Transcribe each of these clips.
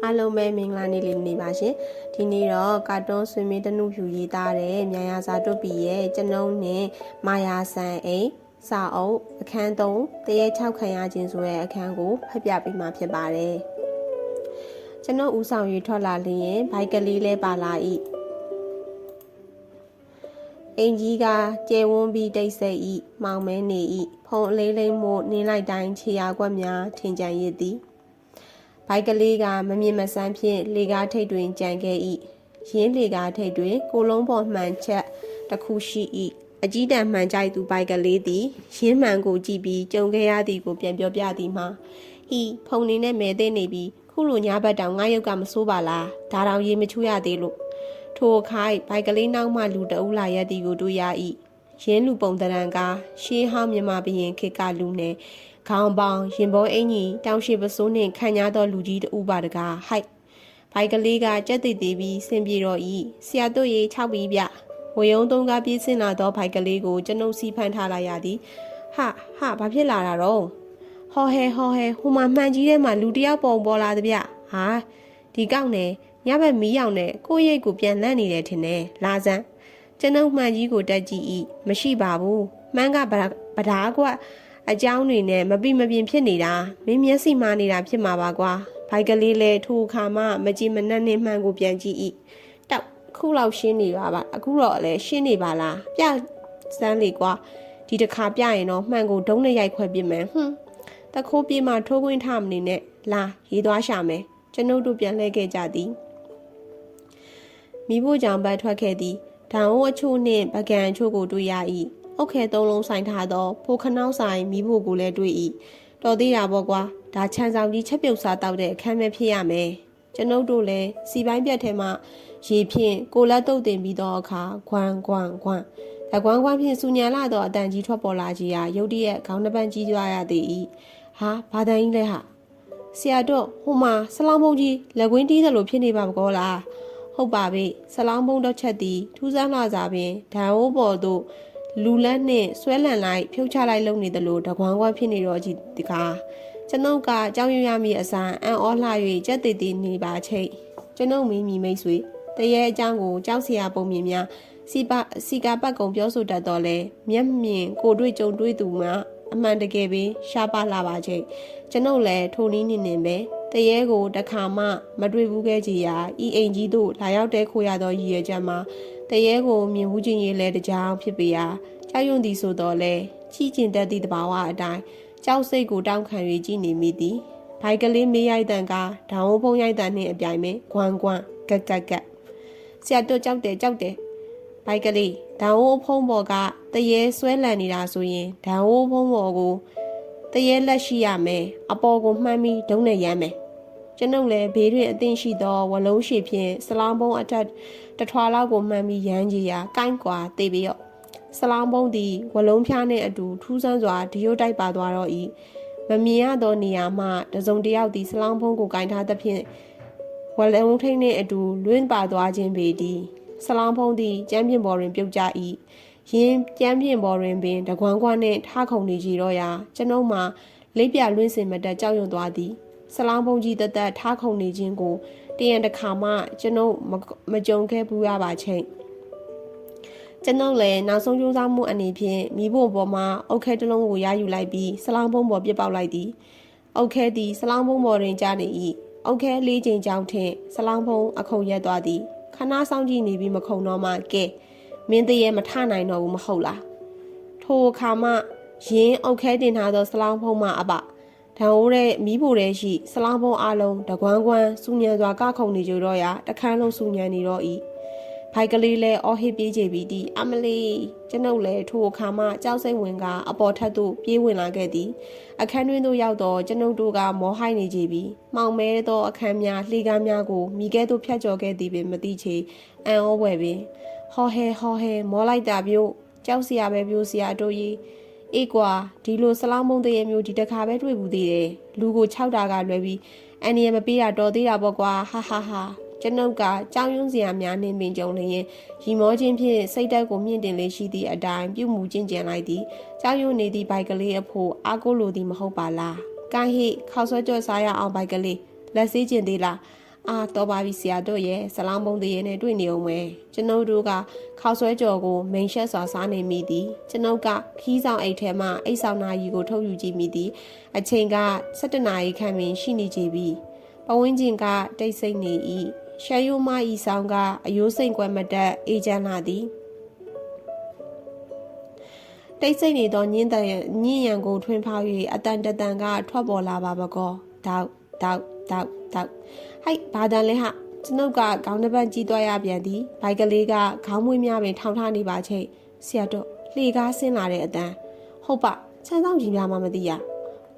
အားလုံးပဲမင်္ဂလာနေ့လေးနေပါရှင်ဒီနေ့တော့ကာတွန်းဆွေမင်းတနုဖြူရေးသားတဲ့မြန်ယာစာတွတ်ပီရဲ့ကျွန်ုံနဲ့မာယာဆန်အိမ်စာအုပ်အခန်း3တရေ6ခံရခြင်းဆိုတဲ့အခန်းကိုဖတ်ပြပေးမှာဖြစ်ပါတယ်ကျွန်ုပ်ဦးဆောင်ရေးထွက်လာလျင်ဘိုက်ကလေးလဲပါလာ၏အင်ကြီးကကျဲဝန်းပြီးတိတ်ဆိတ်၏မောင်မဲနေ၏ဖုံအလေးလေးမို့နင်းလိုက်တိုင်းခြေရာကွက်များထင်ကြံရည်သည်ဘိုက်ကလေးကမမြင်မဆန်းဖြင့်လေကားထိတ်တွင်ကြံခဲ့၏ရင်းလေကားထိတ်တွင်ကိုလုံးပေါ်မှန်ချက်တစ်ခုရှိ၏အကြီးတန်းမှန်ကြိုက်သူဘိုက်ကလေးသည်ရင်းမှန်ကိုကြည့်ပြီးကြုံခဲ့ရသည်ကိုပြန်ပြောပြသည်မှာဟီဖုံနေနဲ့မဲသေးနေပြီးခုလိုညဘက်တောင်ငါရုပ်ကမဆိုးပါလားဒါတောင်ရေမချူရသေးလို့ထိုခိုင်ဘိုက်ကလေးနောက်မှလူတအုပ်လာရသည်ကိုတွေ့ရ၏ရင်းလူပုံတရံကရှေးဟောင်းမြမဘရင်ခေတ်ကလူနဲ့ခေါင်းပေါင်းရင်ဘောအင်ကြီးတောင်ရှိပစိုးနှင့်ခံရသောလူကြီးတူပါတကားဟိုက်ဘိုက်ကလေးကကြက်တိတ်သေးပြီးဆင်ပြေတော်ဤဆရာတို့ရေ6ပြီးပြဝယုံသုံးကားပြေးဆင်းလာသောဘိုက်ကလေးကိုကျွန်ုပ်စီဖမ်းထားလိုက်ရသည်ဟာဘာဖြစ်လာတာတော့ဟောဟဲဟိုမှာမှန်ကြီးထဲမှာလူတယောက်ပေါ်လာတဲ့ဗျဟာဒီကောက်နဲ့ညဘက်မီးရောင်နဲ့ကိုရိတ်ကိုပြန်လန့်နေတယ်ထင်တယ်လာစမ်းကျွန်ုပ်မှန်ကြီးကိုတက်ကြည့်၏မရှိပါဘူးမှန်းကဗဒါကွက်အเจ้าတွေနဲ့မပြင်းဖြစ်နေတာမင်းမျက်စိမှားနေတာဖြစ်မှာပါကွာဘိုက်ကလေးလဲထိုအခါမှမကြည်မနှက်နဲ့မှန်ကိုပြန်ကြည့်၏တောက်ခုလောက်ရှင်းနေပါအခုတော့လည်းရှင်းနေပါလားပြစမ်းလေကွာဒီတစ်ခါပြရင်တော့မှန်ကိုဒုံးနဲ့ရိုက်ခွဲပြမယ်တခိုးပြေးမှထိုးခွင်းထမနေနဲ့လာရေးသွားရှာမယ်ကျွန်ုပ်တို့ပြန်လဲခဲ့ကြသည်မိဖို့ကြောင့်ပတ်ထွက်ခဲ့သည်ဓာန်အိုးအချို့နှင့်ပကံအချို့ကိုတွေ့ရ၏အုတ်ခဲသုံးလုံးဆိုင်ထားသောဖိုခနောက်ဆိုင်မိဖို့ကိုလည်းတွေ့၏တော်သေးတာပေါ့ကွာဒါချမ်းဆောင်ကြီးချက်ပြုတ်စားတောက်တဲ့အခန်းပဲဖြစ်ရမယ်ကျွန်ုပ်တို့လည်းစီပိုင်းပြတ်ထဲမှရေဖြင့်ကိုလက်တုပ်တင်ပြီးသောအခါဂွမ်ဒါဂွမ်ဖြင့်စူညာလာသောအတန်ကြီးထွက်ပေါ်လာကြီးရာရုတ်တရက်ခေါင်းတစ်ပန်းကြီးသွားရသည်၏ဟာဘာတန်ကြီးလဲဟာဆရာတို့ဟိုမှာဆလောင်းမုံကြီးလက်ကွင်းတီးသလိုဖြစ်နေပါမကောလားဟုတ်ပါပြီဆလောင်းဘုံတော့ချက်သည်ထူးဆန်းလာစားပင်ဓာန်အိုးပေါ်သို့လူလက်နှင့်ဆွဲလန့်လိုက်ဖြုတ်ချလိုက်လုံနေသလိုတကွမ်းကွမ်းဖြစ်နေတော့ကြည့်ဒီကားကျွန်ုပ်ကကြောင်ရွရမိအစားအံ့ဩလှ၍ကြက်တည်တည်နေပါချိတ်ကျွန်ုပ်မိမိတ်ဆွေတရေအကြောင်းကိုကြောက်စရာပုံမြင်များစီကာပတ်ကုံပြောဆိုတတ်တော့လဲမျက်မြင်ကိုတွေ့ကြုံတွေ့သူမှအမှန်တကယ်ပင်ရှားပါလာပါချိတ်ကျွန်ုပ်လည်းထိုနည်းနေပဲတရေကိုတခါမှမတွေ့ဘူးခဲ့ကြရာဤအိမ်ကြီးတို့လာရောက်တဲ့ခိုးရသောရည်ရွယ်ချက်မှာတရေကိုမြင်မှုချင်းရေးလဲတကြောင်ဖြစ်ပေရာကြောက်ရွံ့သည်ဆိုတော့လဲချီကျင်တတ်သည့်တဘာဝအတိုင်းကြောက်စိတ်ကိုတောင်းခံ၍ကြည်နေမိသည်ဘိုက်ကလေးမေးရိုက်တန်ကဓာန်ဝဖုံးရိုက်တန်နှင့်အပြိုင်ပင်ဂွမ်ကက်ဆရာတို့ကြောက်တယ်ဘိုက်ကလေးဓာန်ဝဖုံးပေါ်ကတရေဆွဲလန်နေတာဆိုရင်ဓာန်ဝဖုံးပေါ်ကိုတရေလက်ရှိရမယ်အပေါ်ကိုမှန်းပြီးဒုံးနဲ့ရမ်းမယ်ကျွန်ုပ်လည်းဘေးတွင်အသင့်ရှိသောဝလုံးရှိဖြင့်ဆလောင်းပုံးအထက်တထွာလောက်ကိုမှန်းပြီးရမ်းကြရာကိုင်းကွာသေးပြီးတော့ဆလောင်းပုံးသည်ဝလုံးဖျားနှင့်အတူထူးဆန်းစွာဒီရုတ်တိုက်ပါသွားတော့၏မမြင်ရသောနေရာမှတစုံတစ်ယောက်သည်ဆလောင်းပုံးကိုကိုင်းထားသဖြင့်ဝလုံးထိန်နှင့်အတူလွင့်ပါသွားခြင်းပေသည်ဆလောင်းပုံးသည်ကျမ်းပြင်ပေါ်တွင်ပြုတ်ကျ၏ရင်းကျမ်းပြင်ပေါ်တွင်ပင်တကွမ်းကွမ်းနှင့်ထားခုန်နေကြတော့ရာကျွန်ုပ်မှလိပ်ပြလွင့်စင်မတက်ကြောက်ရွံ့သွားသည်ဆလောင်းပုံးကြီးတသက်ထားခုန်နေခြင်းကိုတရံတစ်ခါမှကျွန်ုပ်မကြုံခဲ့ဘူးရပါချင်းကျွန်ုပ်လည်းနောက်ဆုံးကြိုးစားမှုအနေဖြင့်မိဖို့ပေါ်မှာအုတ်ခဲတစ်လုံးကိုရယူလိုက်ပြီးဆလောင်းပုံးပေါ်ပြစ်ပေါက်လိုက်သည်အုတ်ခဲသည်ဆလောင်းပုံးပေါ်တွင်ကျနေ၏အုတ်ခဲလေးချိန်ကြောင်းထင်ဆလောင်းပုံးအခုံရက်သွားသည်ခဏဆောင်ကြည့်နေပြီးမခုံတော့မှကဲမင်းတရေမထနိုင်တော့ဘူးမဟုတ်လားထိုအခါမှရင်းအုတ်ခဲတင်ထားသောဆလောင်းပုံးမှအပဓာန်အိုးတဲ့မီးဖိုထဲရှိဆလောင်းပုံးအလုံးတကွမ်းကွမ်းစူညံစွာကခုန်နေကြတော့ရာတခန်းလုံးစူညံနေတော့၏ဘိုက်ကလေးလဲအော်ဟစ်ပြေးကြပြီးသည်အမလေးကျွန်ုပ်လည်းထိုအခါမှကြောက်စိတ်ဝင်ကအပေါ်ထပ်သို့ပြေးဝင်လာခဲ့သည်အခန်းတွင်သို့ရောက်တော့ကျွန်ုပ်တို့ကမောဟိုက်နေကြပြီမှောင်မဲသောအခန်းများလှေကားများကိုမိကဲသို့ဖြတ်ကျော်ခဲ့သည်ပင်မသိချေအံ့ဩဝယ်ပင်ဟောဟဲမောလိုက်တာမျိုးကြောက်စရာပဲပြိုစရာတို့ကြီးအေးကွာဒီလိုဆလောင်းမုံတရေမျိုးဒီတစ်ခါပဲတွေ့ဘူးသေးတယ်လူကို6တာကလွယ်ပြီးအန်နီရမပေးတာတော်သေးတာပေါ့ကွာဟာကျွန်ုပ်ကကြောင်ရွံ့စရာများနှင့်ပင်ကြုံလျင်ရီမောခြင်းဖြင့်စိတ်ဓာတ်ကိုမြင့်တင်လေးရှိသည့်အတိုင်းပြုမှုကျင့်ကြံလိုက်သည်ကြောင်ရွံ့နေသည့်ဘိုက်ကလေးအဖို့အားကိုးလိုသည်မဟုတ်ပါလားကိုင်းဟိခောက်ဆွဲကြော့စားရအောင်ဘိုက်ကလေးလက်စေးကျင်သေးလား တော်ပါပြီဆရာတို့ရဲ့ဇလောင်းပုံတရေနဲ့တွေ့နေအောင်မယ်ကျွန်ုပ်တို့ကခေါက်ဆွဲကြော်ကိုမိန်ရှက်စွာစားနေမိသည်ကျွန်ုပ်ကခီးဆောင်အိတ်ထဲမှအိတ်ဆောင်နာရီကိုထုတ်ယူကြည့်မိသည်အချိန်က17နာရီခန့်ပင်ရှိနေကြပြီပဝင်းကျင်ကတိတ်ဆိတ်နေ၏ရှယ်ယိုမဤဆောင်ကအယိုးစိမ်ကွယ်မတက်အေးချမ်းလာသည်တိတ်ဆိတ်နေသောညင်းရံကိုထွင်းဖောက်၍အတန်တန်ကထွက်ပေါ်လာပါပကောတောက်ဟိုက်ဘာတန်လဲဟာကျွန်ုပ်ကခေါင်းတစ်ပတ်ကြီးသွားရပြန်သည်ဘိုက်ကလေးကခေါင်းမွေးများပင်ထောင်ထားနေပါချိတ်ဆရာတို့လှေကားဆင်းလာတဲ့အတန်ဟုတ်ပါချမ်းဆောင်ကြီးများမှမသိရ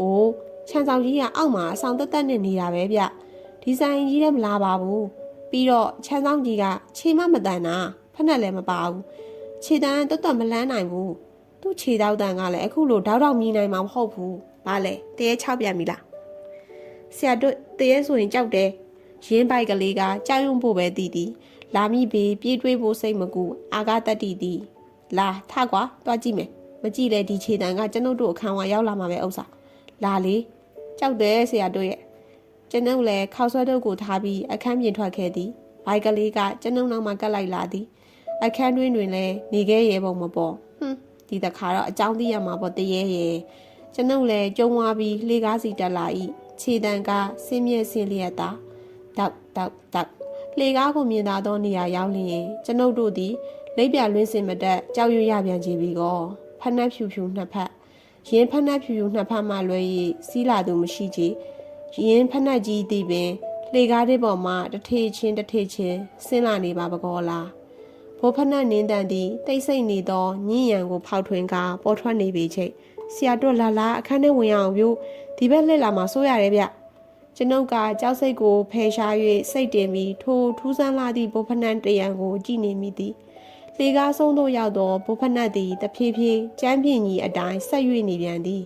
အိုးချမ်းဆောင်ကြီးကအောက်မှာအဆောင်တက်တက်နဲ့နေတာပဲဗျဒီဆိုင်ကြီးလည်းမလာပါဘူးပြီးတော့ချမ်းဆောင်ကြီးကခြေမမတန်တာဖက်နဲ့လည်းမပါဘူးခြေတန်းတော်မလန်းနိုင်ဘူးသူ့ခြေတောက်တန်ကလည်းအခုလိုတောက်မြည်နိုင်မှာမဟုတ်ဘူးဘာလဲတရေ6ပြန်ပြီလားဆရာတို့တရေဆိုရင်ကြောက်တယ်ရင်းပိုက်ကလေးကကြောက်ရွံ့ဖို့ပဲတည်တည်လာမိပေပြေးတွေးဖို့စိတ်မကူအာဃတတ္တိတီလာထကွာတွားကြည့်မယ်မကြည့်လဲဒီခြေတန်းကကျွန်ုပ်တို့အခန်းဝါရောက်လာမှာပဲဥစ္စာလာလေကြောက်တယ်ဆရာတို့ရဲ့ကျွန်ုပ်လည်းခေါက်ဆွဲတို့ကိုထားပြီးအခန်းပြင်ထွက်ခဲ့သည်ဘိုက်ကလေးကကျွန်ုပ်နောက်မှာကပ်လိုက်လာသည်အခန်းတွင်လည်းနေခဲ့ရဲပုံမပေါ်ဒီတခါတော့အကြောင်းသိရမှာပေါ့တရေရဲ့ကျွန်ုပ်လည်းကြုံသွားပြီးလှေကားစီတက်လာ၏ခြေတန်းကဆင်းမြဲဆင်းလျက်သာတောက်လှေကားကိုမြင်သာသောနေရာရောက်လျင်ကျွန်ုပ်တို့သည်လိပ်ပြလွင်းစင်မတက်ကြောက်ရွံ့ရပြန်ကြပြီကောဖက်နှက်ဖြူနှစ်ဖက်ရင်းဖက်နှက်ဖြူနှစ်ဖက်မှလွဲ၍စီးလာသူမရှိကြရင်းဖက်နှက်ကြီးသည်ပင်လှေကားတဲ့ပေါ်မှာတထေချင်းဆင်းလာနေပါပကောလားဘိုးဖက်နှက်နင်းတန်သည်တိတ်ဆိတ်နေသောညဉ့်ရံကိုဖောက်ထွင်းကာပေါ်ထွက်နေပေချိတ်ဆရာတို့လာအခန်းထဲဝင်အောင်ပြုဒီဘက်လှည့်လာမှာစိုးရတယ်ဗျကျွန်ုပ်ကကြောက်စိတ်ကိုဖယ်ရှား၍စိတ်တင်ပြီးထိုထူးဆန်းလာသည့်ဘိုးဖက်နှက်တရံကိုကြည့်နေမိသည်လှေကားဆုံးသို့ရောက်သောဘိုးဖက်နှက်သည်တဖြည်းဖြည်းကျမ်းပြင်းကြီးအတိုင်းဆက်၍နေပြန်သည်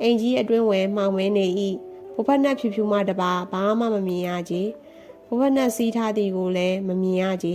အိမ်ကြီးအတွင်းဝဲမှောင်မဲနေ၏ဘိုးဖက်နှက်ဖြူမှတပါဘာမှမမြင်ရကြဘိုးဖက်နှက်စီးထားသည်ကိုလည်းမမြင်ရကြ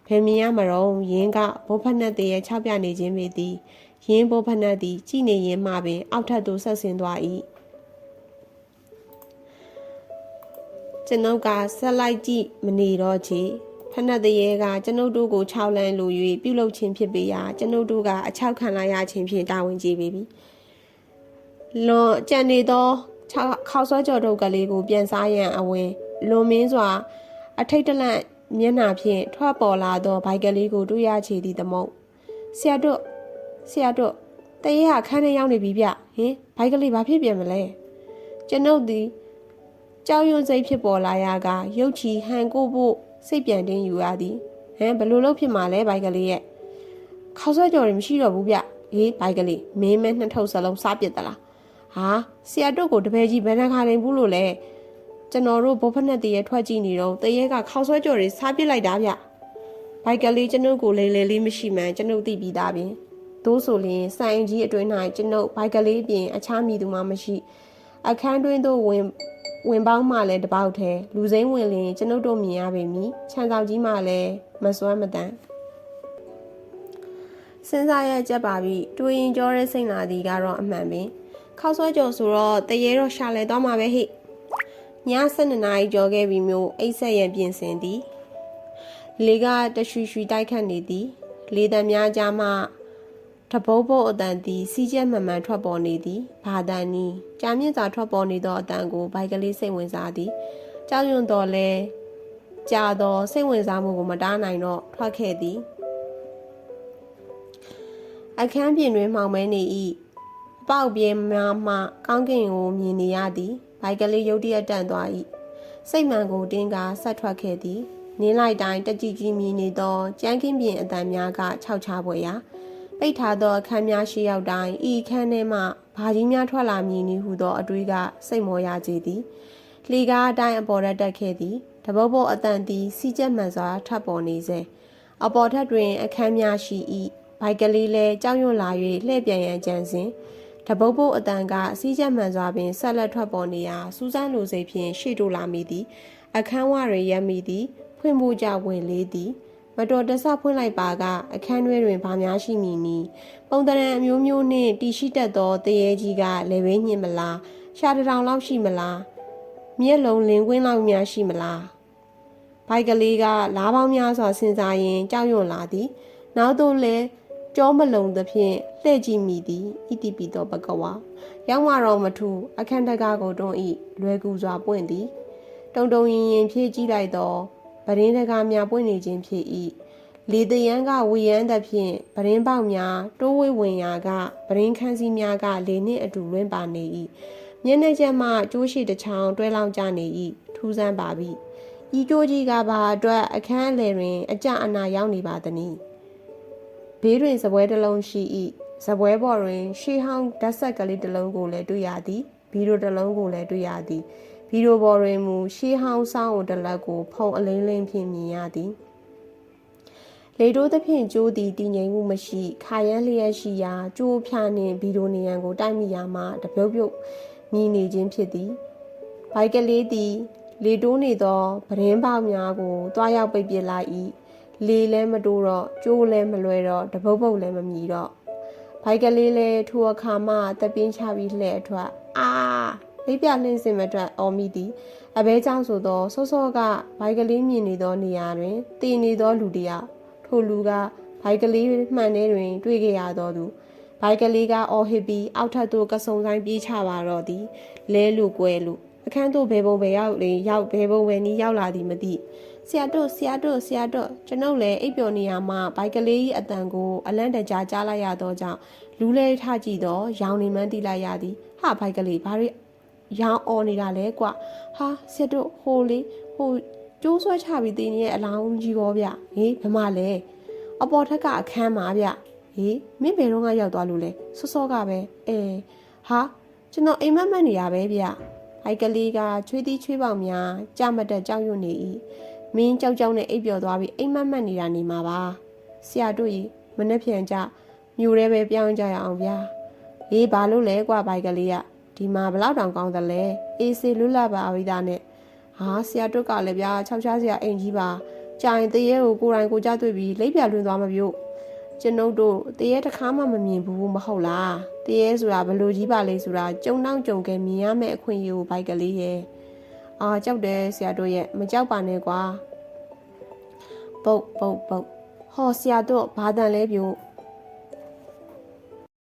ဘယ်မြင်ရမလို့ရင်းကဘိုးဖက်နှက်တည်းရဲ့6ပြနေခြင်းပေသည်ရင်းဘိုးဖက်နှက်သည်ကြည်နေရင်မှပင်အောက်ထပ်သို့ဆက်ဆင်းသွား၏ကျွန်ုပ်ကဆက်လိုက်ကြည့်မနေတော့ချေဖက်နှက်တည်းကကျွန်ုပ်တို့ကို6လန်းလို၍ပြုလုပ်ခြင်းဖြစ်ပေရာကျွန်ုပ်တို့ကအချောက်ခံလိုက်ရခြင်းဖြင့်တာဝန်ကျေပေပြီလွန်ကြံနေသောခေါက်ဆွဲကြော်တုပ်ကလေးကိုပြန်စားရန်အဝင်လွန်မင်းစွာအထိတ်တလန့်မျက်နှာဖြင့်ထွက်ပေါ်လာသောဘိုက်ကလေးကိုတွေ့ရချေသည်သမုတ်ဆရာတို့တရေဟာခန်းထဲရောက်နေပြီဗျဟင်ဘိုက်ကလေးဘာဖြစ်ပြန်မလဲကျွန်ုပ်သည်ကြောက်ရွံ့စိတ်ဖြစ်ပေါ်လာရကရုတ်ချီဟန်ကိုဖို့စိတ်ပြန်တင်းယူရသည်ဘယ်လိုလုပ်ဖြစ်မှာလဲဘိုက်ကလေးရဲ့ခေါက်ဆွဲကြော်တွေမရှိတော့ဘူးဗျဘိုက်ကလေးမင်းမဲနှစ်ထုပ်စလုံးစားပြစ်သလားဟာဆရာတို့ကိုတပည့်ကြီးဘယ်နှခါတင်ဘူးလို့လဲကျွန်တော်တို့ဘိုးဖက်နှက်တရေထွက်ကြည့်နေတော့တရေကခေါက်ဆွဲကြော်တွေစားပြစ်လိုက်တာဗျဘိုက်ကလေးကျွန်ုပ်ကိုလေလေးမရှိမှန်းကျွန်ုပ်သိပြီးသားပင်သို့ဆိုလျင်ဆိုင်ကြီးအတွင်း၌ကျွန်ုပ်ဘိုက်ကလေးပြင်အခြားမည်သူမှမရှိအခန်းတွင်းသို့ဝင်ပေါင်းမှလည်းတပေါက်ထဲလူစိမ့်ဝင်လျင်ကျွန်ုပ်တို့မြင်ရပေမည်ခြံဆောင်ကြီးမှလည်းမစွမ်းမတန်စဉ်းစားရကြပါပြီတွေးရင်ကြောတဲ့စိတ်လာသည်ကတော့အမှန်ပင်ခေါက်ဆွဲကြော်ဆိုတော့တရေတော့ရှာလဲသွားမှာပဲဟိည12နာရီကြော်ခဲ့ပြီးမျိုးအိတ်ဆက်ရန်ပြင်ဆင်သည်လေကတရွှီရွှီတိုက်ခတ်နေသည်လေတံများကြားမှတပုတ်ပုတ်အတန်သည်စီးကျက်မှန်မှန်ထွက်ပေါ်နေသည်ဘာတန်နီကြာမြင့်စွာထွက်ပေါ်နေသောအတန်ကိုဘိုက်ကလေးစိတ်ဝင်စားသည်ကြောက်ရွံ့တော်လဲကြာသောစိတ်ဝင်စားမှုကိုမတားနိုင်တော့ထွက်ခဲ့သည်အခန်းပြင်တွင်မှောင်မဲနေ၏အပေါက်ပြဲများမှကောင်းကင်ကိုမြင်နေရသည်ဘိုက်ကလေးရုတ်တရက်တန့်သွား၏စိတ်မှန်ကိုတင်းကာဆက်ထွက်ခဲ့သည်နင်းလိုက်တိုင်းတကြည်ကြီးမြည်နေသောကြမ်းခင်းပြင်အတန်များကခြောက်ချပွေရာပိတ်ထားသောအခန်းများရှိရောက်တိုင်းဤခန်းထဲမှဘာကြီးများထွက်လာမည်နည်းဟုသောအတွေးကစိတ်မောရကြသည်လှေကားအတိုင်းအပေါ်တက်ခဲ့သည်တပုတ်ပုတ်အတန်သည်စီးကျက်မှန်စွာထပ်ပေါ်နေစေအပေါ်ထက်တွင်အခန်းများရှိ၏ဘိုက်ကလေးလည်းကြောက်ရွံ့လာ၍လှည့်ပြန်ရန်ကြံစဉ်တပုတ်ပုတ်အတန်ကစီးကျက်မှန်စွာပင်ဆက်လက်ထွက်ပေါ်နေရာစူးစမ်းလိုစိတ်ဖြင့်ရှေ့တိုးလာမိသည်အခန်းဝတွင်ရပ်မိသည်ဖွင့်ဖို့ကြဝင်လေးသည်မတော်တဆဖွင့်လိုက်ပါကအခန်းတွင်ဘာများရှိမည်နည်းပုံတရံအမျိုးမျိုးနှင့်တီရှိတတ်သောတရေကြီးကလည်းဝင်းညင်မလားရှားတောင်လောက်ရှိမလားမျက်လုံးလင်းကွင်းလောက်များရှိမလား ဘိုက်ကလေးကလားပေါင်းများစွာဆင်စားရင်ကြောက်ရွံ့လာသည်နောက်သို့လဲကြောမလုံသဖြင့်လှဲ့ကြည့်မိသည်ဣတိပိသောဘဂဝါရောက်မှတော့မထူအခန့်တကားကိုတွန်းဤလွယ်ကူစွာပွင့်သည်တုံတုံရင်ရင်ဖြည့်ကြည့်လိုက်သောပရင်းတကားများပွင့်နေခြင်းဖြစ်၏လေတရန်ကဝီရန်သဖြင့်ပရင်းပေါက်များတိုးဝေးဝင်ရာကပရင်းခန်းစည်းများကလေနှင့်အတူလွင့်ပါနေ၏မျက်နှာချက်မှကျိုးရှိတစ်ချောင်းတွဲလောင်းကျနေ၏ထူးဆန်းပါပြီဤကျိုးကြီးကဘာအတွက်အခန်းအလယ်တွင်အကြအနာရောက်နေပါသနည်းဘေးတွင်စပွဲတစ်လုံးရှိ၏စပွဲပေါ်တွင်ရှေးဟောင်းဓာတ်ဆက်ကလေးတစ်လုံးကိုလည်းတွေ့ရသည်ဗီဒီယိုတစ်လုံးကိုလည်းတွေ့ရသည်ဗီဒီယိုပေါ်တွင်မူရှေးဟောင်းစောင်းအုံတစ်လက်ကိုဖုံအလိမ့်လိမ့်ဖြင့်မြင်ရသည်လေတိုးသဖြင့်ကျိုးသည်တည်ငြိမ်မှုမရှိခါရမ်းလျက်ရှိရာကျိုးဖြာနှင့်ဗီဒီယိုနေရန်ကိုတိုက်မိရာမှတပြုတ်ပြုတ်မြည်နေခြင်းဖြစ်သည်ဘိုက်ကလေးသည်လေတိုးနေသောပရင်းပေါက်များကိုတွားရောက်ပိတ်ပစ်လိုက်၏လေလည်းမတိုးတော့ကျိုးလည်းမလွယ်တော့တပုတ်ပုတ်လည်းမမြည်တော့ဘိုက်ကလေးလည်းထိုအခါမှတပင်းချပြီးလှဲ့အထွက်လိပ်ပြလှင်းစင်မထွက်အော်မိသည်အဘဲကြောင့်ဆိုသောစောစောကဘိုက်ကလေးမြင်နေသောနေရာတွင်တည်နေသောလူတစ်ယောက်ထိုလူကဘိုက်ကလေးမှန်ထဲတွင်တွေ့ခဲ့ရသောသူဘိုက်ကလေးကအော်ဟစ်ပြီးအောက်ထပ်သို့ကစုံဆိုင်ပြေးချပါတော့သည်လဲလူကွဲလူအခန်းသို့ဘယ်ပုံပဲရောက်လေရောက်ဘယ်ပုံပဲနီးရောက်လာသည်မသိဆရာတို့ကျွန်ုပ်လည်းအိပ်ပျော်နေရမှဘိုက်ကလေး၏အတန်ကိုအလန့်တကြားကြားလိုက်ရသောကြောင့်လူလဲထကြည့်တော့ရောင်နေမှန်းသိလိုက်ရသည်ဟာဘိုက်ကလေးဘာတွေရောင်အော်နေတာလဲကွာဟာဆရာတို့ဟိုကျိုးဆွဲချပြီးတင်းရဲ့အလောင်းကြီးရောဗျဟေးဘယ်မှလဲအပေါ်ထက်ကအခန်းမှာဗျဟေးမင်းဘယ်တော့မှရောက်သွားလို့လဲစောစောကပဲဟာကျွန်တော်အိမ်မက်မက်နေရပဲဗျဘိုက်ကလေးကချွေးသီးချွေးပေါင်များကြမတက်ကြောက်ရွံ့နေ၏မင်းကြောက်ကြောက်နဲ့အိပ်ပျော်သွားပြီးအိမ်မက်မက်နေတာနေမှာပါဆရာတို့ကြီးမနှက်ဖြန်ကြမြို့ထဲပဲပြောင်းကြရအောင်ဗျာဟေးဘာလို့လဲကွာဘိုက်ကလေးကဒီမှာဘလောက်တောင်ကောင်းသလဲအေးစေလွတ်လပ်ပါဝိသားနဲ့ဟာဆရာတို့ကလည်းဗျာခြောက်ချားစရာအိမ်ကြီးပါကြာရင်တရေကိုကိုယ်တိုင်ကိုကြတွေ့ပြီးလိပ်ပြလွင်သွားမပြုတ်ကျွန်ုပ်တို့တရေတစ်ခါမှမမြင်ဘူးမဟုတ်လားတရေဆိုတာဘလို့ကြီးပါလေဆိုတာကြုံတောင့်ကြုံကဲမြင်ရမယ့်အခွင့်အရေးကိုဘိုက်ကလေးရဲ့ကြောက်တယ်ဆရာတို့ရဲ့မကြောက်ပါနဲ့ကွာပုတ်ဟောဆရာတို့ဘာတန်လဲပြို့